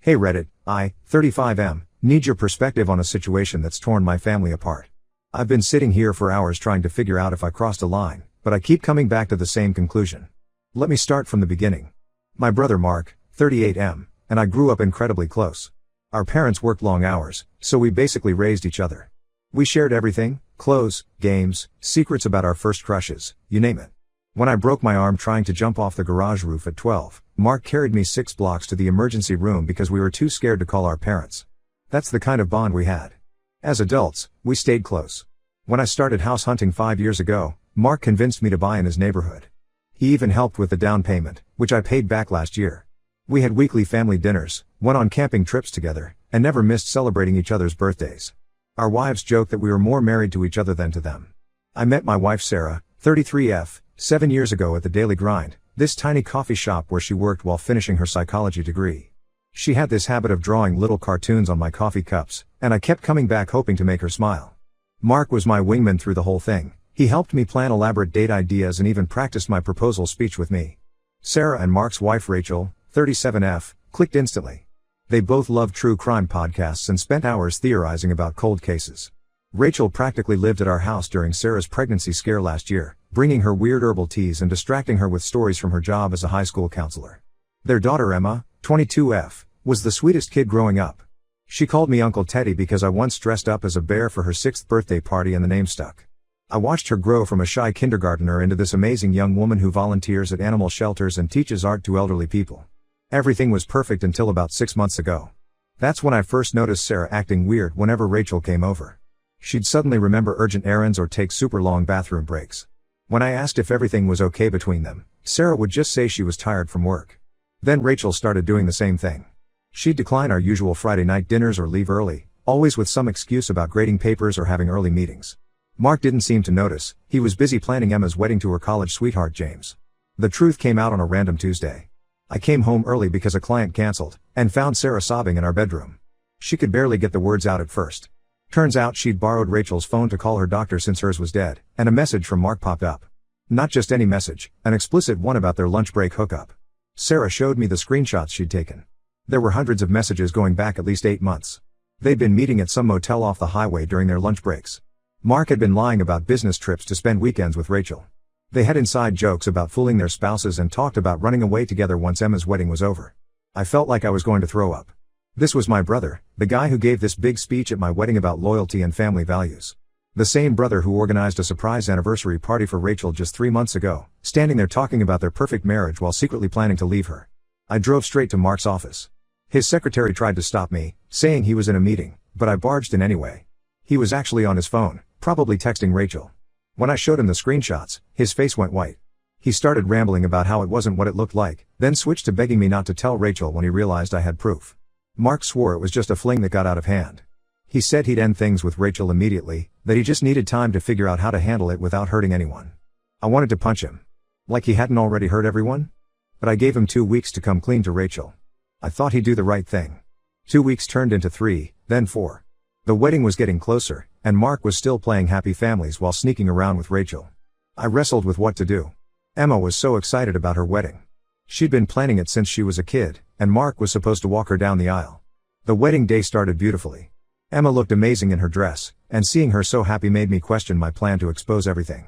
Hey Reddit, I, 35M, need your perspective on a situation that's torn my family apart. I've been sitting here for hours trying to figure out if I crossed a line, but I keep coming back to the same conclusion. Let me start from the beginning. My brother Mark, 38M, and I grew up incredibly close. Our parents worked long hours, so we basically raised each other. We shared everything, clothes, games, secrets about our first crushes, you name it. When I broke my arm trying to jump off the garage roof at 12, Mark carried me 6 blocks to the emergency room because we were too scared to call our parents. That's the kind of bond we had. As adults, we stayed close. When I started house hunting 5 years ago, Mark convinced me to buy in his neighborhood. He even helped with the down payment, which I paid back last year. We had weekly family dinners, went on camping trips together, and never missed celebrating each other's birthdays. Our wives joke that we were more married to each other than to them. I met my wife Sarah, 33F, 7 years ago at the Daily Grind, this tiny coffee shop where she worked while finishing her psychology degree. She had this habit of drawing little cartoons on my coffee cups, and I kept coming back hoping to make her smile. Mark was my wingman through the whole thing. He helped me plan elaborate date ideas and even practiced my proposal speech with me. Sarah and Mark's wife Rachel, 37F, clicked instantly. They both loved true crime podcasts and spent hours theorizing about cold cases. Rachel practically lived at our house during Sarah's pregnancy scare last year, bringing her weird herbal teas and distracting her with stories from her job as a high school counselor. Their daughter Emma, 22F, was the sweetest kid growing up. She called me Uncle Teddy because I once dressed up as a bear for her 6th birthday party and the name stuck. I watched her grow from a shy kindergartner into this amazing young woman who volunteers at animal shelters and teaches art to elderly people. Everything was perfect until about 6 months ago. That's when I first noticed Sarah acting weird whenever Rachel came over. She'd suddenly remember urgent errands or take super long bathroom breaks. When I asked if everything was okay between them, Sarah would just say she was tired from work. Then Rachel started doing the same thing. She'd decline our usual Friday night dinners or leave early, always with some excuse about grading papers or having early meetings. Mark didn't seem to notice. He was busy planning Emma's wedding to her college sweetheart James. The truth came out on a random Tuesday. I came home early because a client canceled, and found Sarah sobbing in our bedroom. She could barely get the words out at first. Turns out she'd borrowed Rachel's phone to call her doctor since hers was dead, and a message from Mark popped up. Not just any message, an explicit one about their lunch break hookup. Sarah showed me the screenshots she'd taken. There were hundreds of messages going back at least 8 months. They'd been meeting at some motel off the highway during their lunch breaks. Mark had been lying about business trips to spend weekends with Rachel. They had inside jokes about fooling their spouses and talked about running away together once Emma's wedding was over. I felt like I was going to throw up. This was my brother, the guy who gave this big speech at my wedding about loyalty and family values. The same brother who organized a surprise anniversary party for Rachel just 3 months ago, standing there talking about their perfect marriage while secretly planning to leave her. I drove straight to Mark's office. His secretary tried to stop me, saying he was in a meeting, but I barged in anyway. He was actually on his phone, probably texting Rachel. When I showed him the screenshots, his face went white. He started rambling about how it wasn't what it looked like, then switched to begging me not to tell Rachel when he realized I had proof. Mark swore it was just a fling that got out of hand. He said he'd end things with Rachel immediately, that he just needed time to figure out how to handle it without hurting anyone. I wanted to punch him. Like he hadn't already hurt everyone? But I gave him 2 weeks to come clean to Rachel. I thought he'd do the right thing. 2 weeks turned into 3, then 4. The wedding was getting closer, and Mark was still playing happy families while sneaking around with Rachel. I wrestled with what to do. Emma was so excited about her wedding. She'd been planning it since she was a kid, and Mark was supposed to walk her down the aisle. The wedding day started beautifully. Emma looked amazing in her dress, and seeing her so happy made me question my plan to expose everything.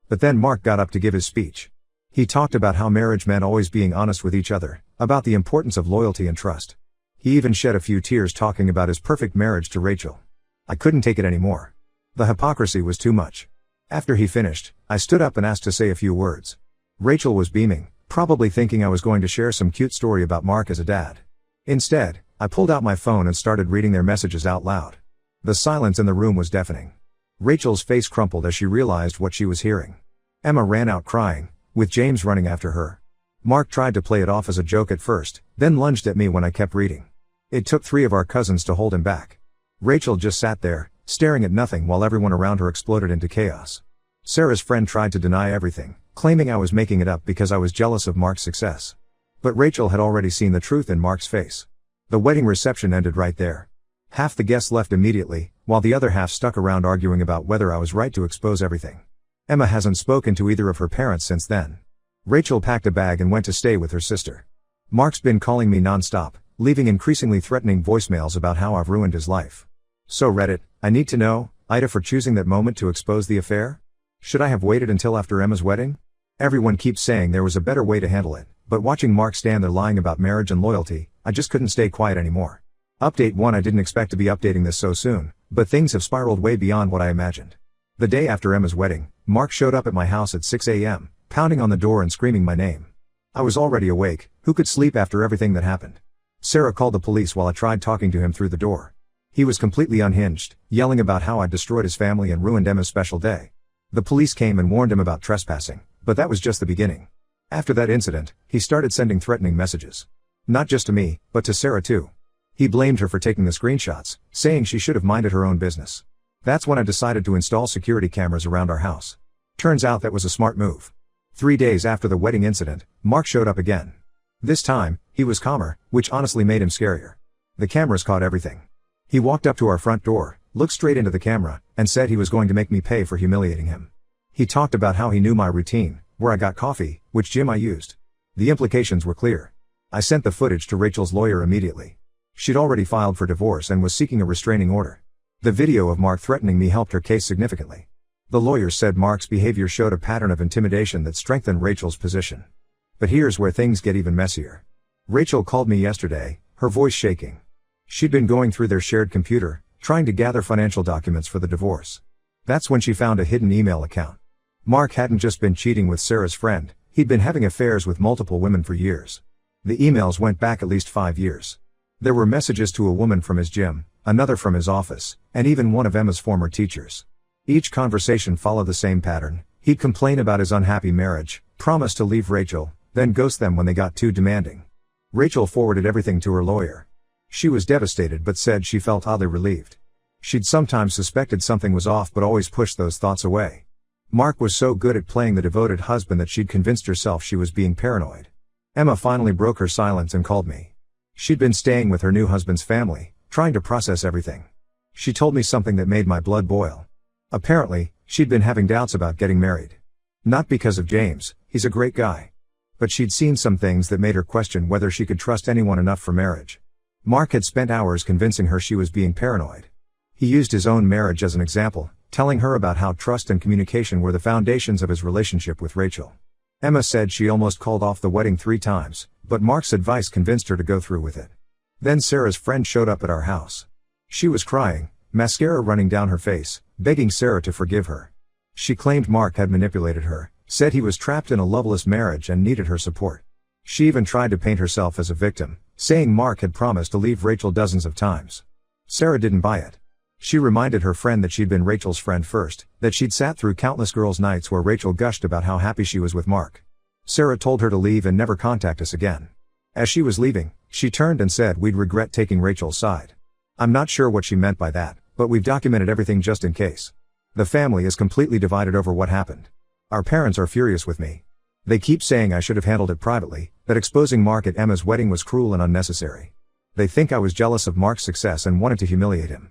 But then Mark got up to give his speech. He talked about how marriage meant always being honest with each other, about the importance of loyalty and trust. He even shed a few tears talking about his perfect marriage to Rachel. I couldn't take it anymore. The hypocrisy was too much. After he finished, I stood up and asked to say a few words. Rachel was beaming, probably thinking I was going to share some cute story about Mark as a dad. Instead, I pulled out my phone and started reading their messages out loud. The silence in the room was deafening. Rachel's face crumpled as she realized what she was hearing. Emma ran out crying, with James running after her. Mark tried to play it off as a joke at first, then lunged at me when I kept reading. It took 3 of our cousins to hold him back. Rachel just sat there, staring at nothing while everyone around her exploded into chaos. Sarah's friend tried to deny everything, claiming I was making it up because I was jealous of Mark's success. But Rachel had already seen the truth in Mark's face. The wedding reception ended right there. Half the guests left immediately, while the other half stuck around arguing about whether I was right to expose everything. Emma hasn't spoken to either of her parents since then. Rachel packed a bag and went to stay with her sister. Mark's been calling me non-stop, leaving increasingly threatening voicemails about how I've ruined his life. So Reddit, I need to know, Ida, for choosing that moment to expose the affair? Should I have waited until after Emma's wedding? Everyone keeps saying there was a better way to handle it, but watching Mark stand there lying about marriage and loyalty, I just couldn't stay quiet anymore. Update 1: I didn't expect to be updating this so soon, but things have spiraled way beyond what I imagined. The day after Emma's wedding, Mark showed up at my house at 6 a.m., pounding on the door and screaming my name. I was already awake, who could sleep after everything that happened? Sarah called the police while I tried talking to him through the door. He was completely unhinged, yelling about how I'd destroyed his family and ruined Emma's special day. The police came and warned him about trespassing, but that was just the beginning. After that incident, he started sending threatening messages. Not just to me, but to Sarah too. He blamed her for taking the screenshots, saying she should have minded her own business. That's when I decided to install security cameras around our house. Turns out that was a smart move. 3 days after the wedding incident, Mark showed up again. This time, he was calmer, which honestly made him scarier. The cameras caught everything. He walked up to our front door, looked straight into the camera, and said he was going to make me pay for humiliating him. He talked about how he knew my routine, where I got coffee, which gym I used. The implications were clear. I sent the footage to Rachel's lawyer immediately. She'd already filed for divorce and was seeking a restraining order. The video of Mark threatening me helped her case significantly. The lawyers said Mark's behavior showed a pattern of intimidation that strengthened Rachel's position. But here's where things get even messier. Rachel called me yesterday, her voice shaking. She'd been going through their shared computer, trying to gather financial documents for the divorce. That's when she found a hidden email account. Mark hadn't just been cheating with Sarah's friend, he'd been having affairs with multiple women for years. The emails went back at least 5 years. There were messages to a woman from his gym, another from his office, and even one of Emma's former teachers. Each conversation followed the same pattern. He'd complain about his unhappy marriage, promise to leave Rachel, then ghost them when they got too demanding. Rachel forwarded everything to her lawyer. She was devastated but said she felt oddly relieved. She'd sometimes suspected something was off but always pushed those thoughts away. Mark was so good at playing the devoted husband that she'd convinced herself she was being paranoid. Emma finally broke her silence and called me. She'd been staying with her new husband's family, trying to process everything. She told me something that made my blood boil. Apparently, she'd been having doubts about getting married. Not because of James, he's a great guy. But she'd seen some things that made her question whether she could trust anyone enough for marriage. Mark had spent hours convincing her she was being paranoid. He used his own marriage as an example, telling her about how trust and communication were the foundations of his relationship with Rachel. Emma said she almost called off the wedding 3 times, but Mark's advice convinced her to go through with it. Then Sarah's friend showed up at our house. She was crying, mascara running down her face, begging Sarah to forgive her. She claimed Mark had manipulated her, said he was trapped in a loveless marriage and needed her support. She even tried to paint herself as a victim, saying Mark had promised to leave Rachel dozens of times. Sarah didn't buy it. She reminded her friend that she'd been Rachel's friend first, that she'd sat through countless girls' nights where Rachel gushed about how happy she was with Mark. Sarah told her to leave and never contact us again. As she was leaving, she turned and said we'd regret taking Rachel's side. I'm not sure what she meant by that, but we've documented everything just in case. The family is completely divided over what happened. Our parents are furious with me. They keep saying I should have handled it privately, that exposing Mark at Emma's wedding was cruel and unnecessary. They think I was jealous of Mark's success and wanted to humiliate him.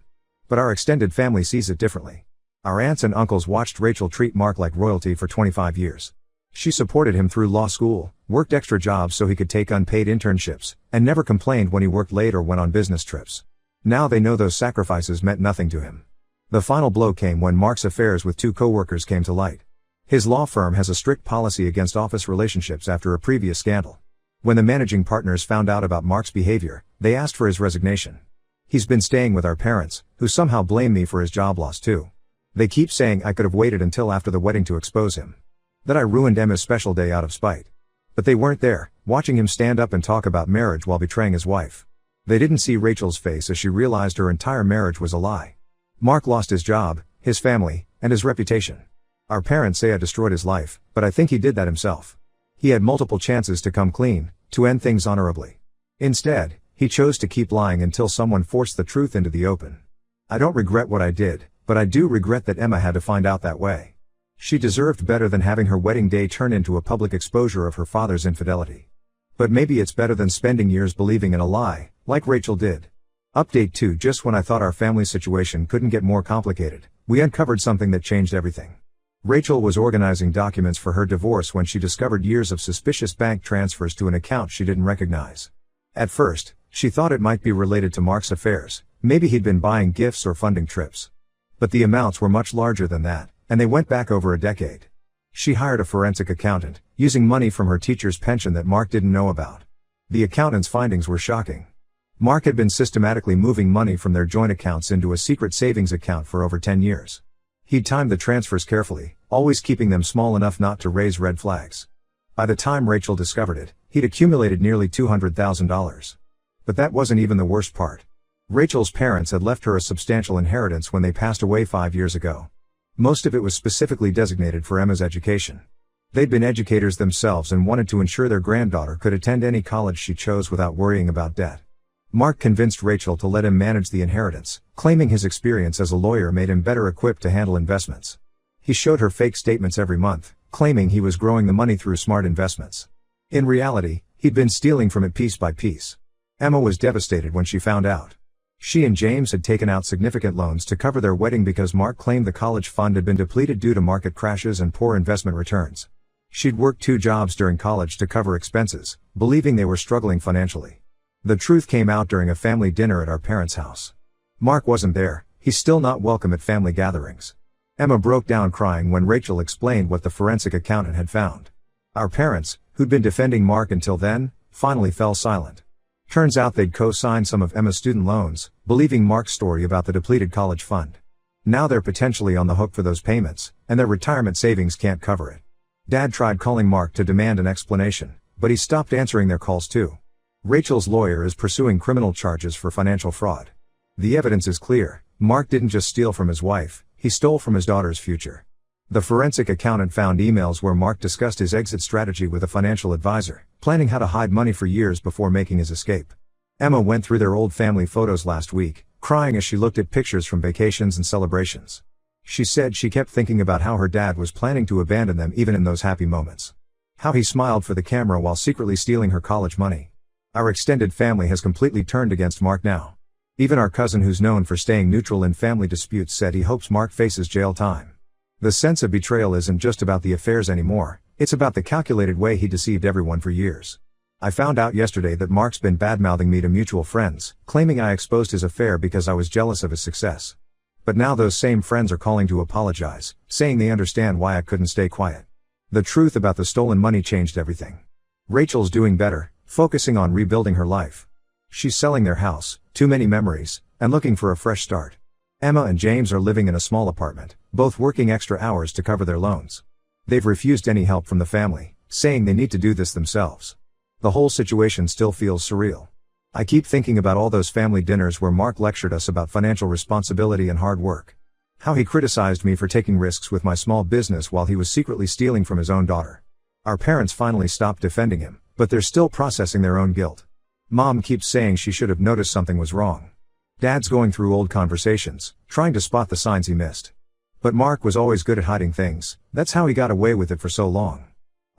But our extended family sees it differently. Our aunts and uncles watched Rachel treat Mark like royalty for 25 years. She supported him through law school, worked extra jobs so he could take unpaid internships, and never complained when he worked late or went on business trips. Now they know those sacrifices meant nothing to him. The final blow came when Mark's affairs with 2 co-workers came to light. His law firm has a strict policy against office relationships after a previous scandal. When the managing partners found out about Mark's behavior, they asked for his resignation. He's been staying with our parents, who somehow blame me for his job loss too. They keep saying I could have waited until after the wedding to expose him. That I ruined Emma's special day out of spite. But they weren't there, watching him stand up and talk about marriage while betraying his wife. They didn't see Rachel's face as she realized her entire marriage was a lie. Mark lost his job, his family, and his reputation. Our parents say I destroyed his life, but I think he did that himself. He had multiple chances to come clean, to end things honorably. Instead, he chose to keep lying until someone forced the truth into the open. I don't regret what I did, but I do regret that Emma had to find out that way. She deserved better than having her wedding day turn into a public exposure of her father's infidelity. But maybe it's better than spending years believing in a lie, like Rachel did. Update 2: Just when I thought our family situation couldn't get more complicated, we uncovered something that changed everything. Rachel was organizing documents for her divorce when she discovered years of suspicious bank transfers to an account she didn't recognize. At first, She thought it might be related to Mark's affairs, maybe he'd been buying gifts or funding trips. But the amounts were much larger than that, and they went back over a decade. She hired a forensic accountant, using money from her teacher's pension that Mark didn't know about. The accountant's findings were shocking. Mark had been systematically moving money from their joint accounts into a secret savings account for over 10 years. He'd timed the transfers carefully, always keeping them small enough not to raise red flags. By the time Rachel discovered it, he'd accumulated nearly $200,000. But that wasn't even the worst part. Rachel's parents had left her a substantial inheritance when they passed away 5 years ago. Most of it was specifically designated for Emma's education. They'd been educators themselves and wanted to ensure their granddaughter could attend any college she chose without worrying about debt. Mark convinced Rachel to let him manage the inheritance, claiming his experience as a lawyer made him better equipped to handle investments. He showed her fake statements every month, claiming he was growing the money through smart investments. In reality, he'd been stealing from it piece by piece. Emma was devastated when she found out. She and James had taken out significant loans to cover their wedding because Mark claimed the college fund had been depleted due to market crashes and poor investment returns. She'd worked 2 jobs during college to cover expenses, believing they were struggling financially. The truth came out during a family dinner at our parents' house. Mark wasn't there, he's still not welcome at family gatherings. Emma broke down crying when Rachel explained what the forensic accountant had found. Our parents, who'd been defending Mark until then, finally fell silent. Turns out they'd co-signed some of Emma's student loans, believing Mark's story about the depleted college fund. Now they're potentially on the hook for those payments, and their retirement savings can't cover it. Dad tried calling Mark to demand an explanation, but he stopped answering their calls too. Rachel's lawyer is pursuing criminal charges for financial fraud. The evidence is clear. Mark didn't just steal from his wife, he stole from his daughter's future. The forensic accountant found emails where Mark discussed his exit strategy with a financial advisor, planning how to hide money for years before making his escape. Emma went through their old family photos last week, crying as she looked at pictures from vacations and celebrations. She said she kept thinking about how her dad was planning to abandon them even in those happy moments. How he smiled for the camera while secretly stealing her college money. Our extended family has completely turned against Mark now. Even our cousin, who's known for staying neutral in family disputes, said he hopes Mark faces jail time. The sense of betrayal isn't just about the affairs anymore, it's about the calculated way he deceived everyone for years. I found out yesterday that Mark's been badmouthing me to mutual friends, claiming I exposed his affair because I was jealous of his success. But now those same friends are calling to apologize, saying they understand why I couldn't stay quiet. The truth about the stolen money changed everything. Rachel's doing better, focusing on rebuilding her life. She's selling their house, too many memories, and looking for a fresh start. Emma and James are living in a small apartment, both working extra hours to cover their loans. They've refused any help from the family, saying they need to do this themselves. The whole situation still feels surreal. I keep thinking about all those family dinners where Mark lectured us about financial responsibility and hard work. How he criticized me for taking risks with my small business while he was secretly stealing from his own daughter. Our parents finally stopped defending him, but they're still processing their own guilt. Mom keeps saying she should have noticed something was wrong. Dad's going through old conversations, trying to spot the signs he missed. But Mark was always good at hiding things, that's how he got away with it for so long.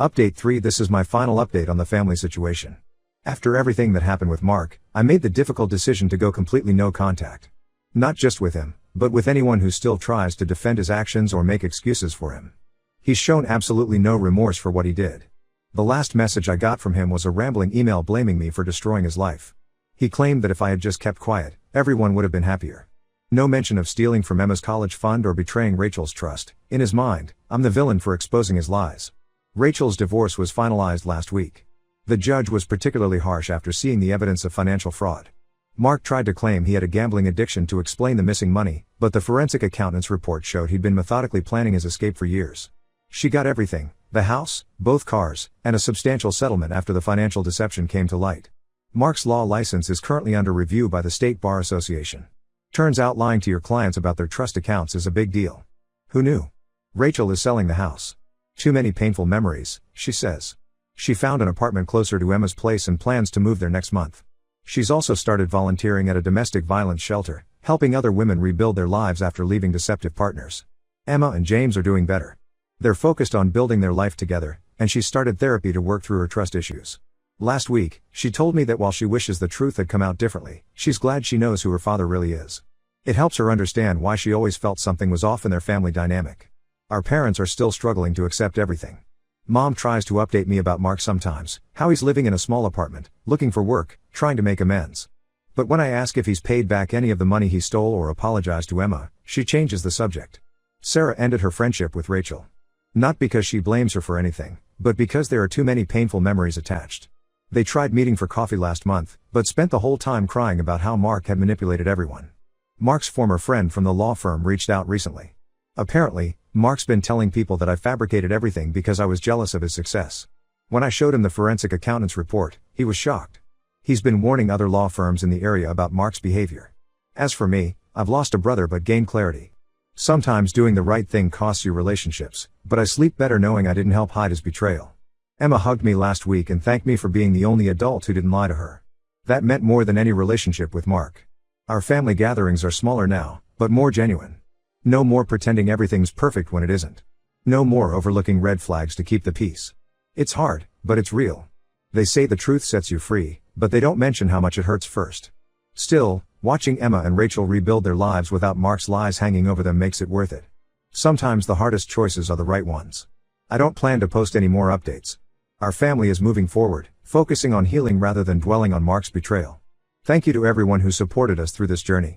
Update 3. This is my final update on the family situation. After everything that happened with Mark, I made the difficult decision to go completely no contact. Not just with him, but with anyone who still tries to defend his actions or make excuses for him. He's shown absolutely no remorse for what he did. The last message I got from him was a rambling email blaming me for destroying his life. He claimed that if I had just kept quiet, everyone would have been happier. No mention of stealing from Emma's college fund or betraying Rachel's trust. In his mind, I'm the villain for exposing his lies. Rachel's divorce was finalized last week. The judge was particularly harsh after seeing the evidence of financial fraud. Mark tried to claim he had a gambling addiction to explain the missing money, but the forensic accountant's report showed he'd been methodically planning his escape for years. She got everything, the house, both cars, and a substantial settlement after the financial deception came to light. Mark's law license is currently under review by the State Bar Association. Turns out lying to your clients about their trust accounts is a big deal. Who knew? Rachel is selling the house. Too many painful memories, she says. She found an apartment closer to Emma's place and plans to move there next month. She's also started volunteering at a domestic violence shelter, helping other women rebuild their lives after leaving deceptive partners. Emma and James are doing better. They're focused on building their life together, and she's started therapy to work through her trust issues. Last week, she told me that while she wishes the truth had come out differently, she's glad she knows who her father really is. It helps her understand why she always felt something was off in their family dynamic. Our parents are still struggling to accept everything. Mom tries to update me about Mark sometimes, how he's living in a small apartment, looking for work, trying to make amends. But when I ask if he's paid back any of the money he stole or apologized to Emma, she changes the subject. Sarah ended her friendship with Rachel. Not because she blames her for anything, but because there are too many painful memories attached. They tried meeting for coffee last month, but spent the whole time crying about how Mark had manipulated everyone. Mark's former friend from the law firm reached out recently. Apparently, Mark's been telling people that I fabricated everything because I was jealous of his success. When I showed him the forensic accountant's report, he was shocked. He's been warning other law firms in the area about Mark's behavior. As for me, I've lost a brother but gained clarity. Sometimes doing the right thing costs you relationships, but I sleep better knowing I didn't help hide his betrayal. Emma hugged me last week and thanked me for being the only adult who didn't lie to her. That meant more than any relationship with Mark. Our family gatherings are smaller now, but more genuine. No more pretending everything's perfect when it isn't. No more overlooking red flags to keep the peace. It's hard, but it's real. They say the truth sets you free, but they don't mention how much it hurts first. Still, watching Emma and Rachel rebuild their lives without Mark's lies hanging over them makes it worth it. Sometimes the hardest choices are the right ones. I don't plan to post any more updates. Our family is moving forward, focusing on healing rather than dwelling on Mark's betrayal. Thank you to everyone who supported us through this journey.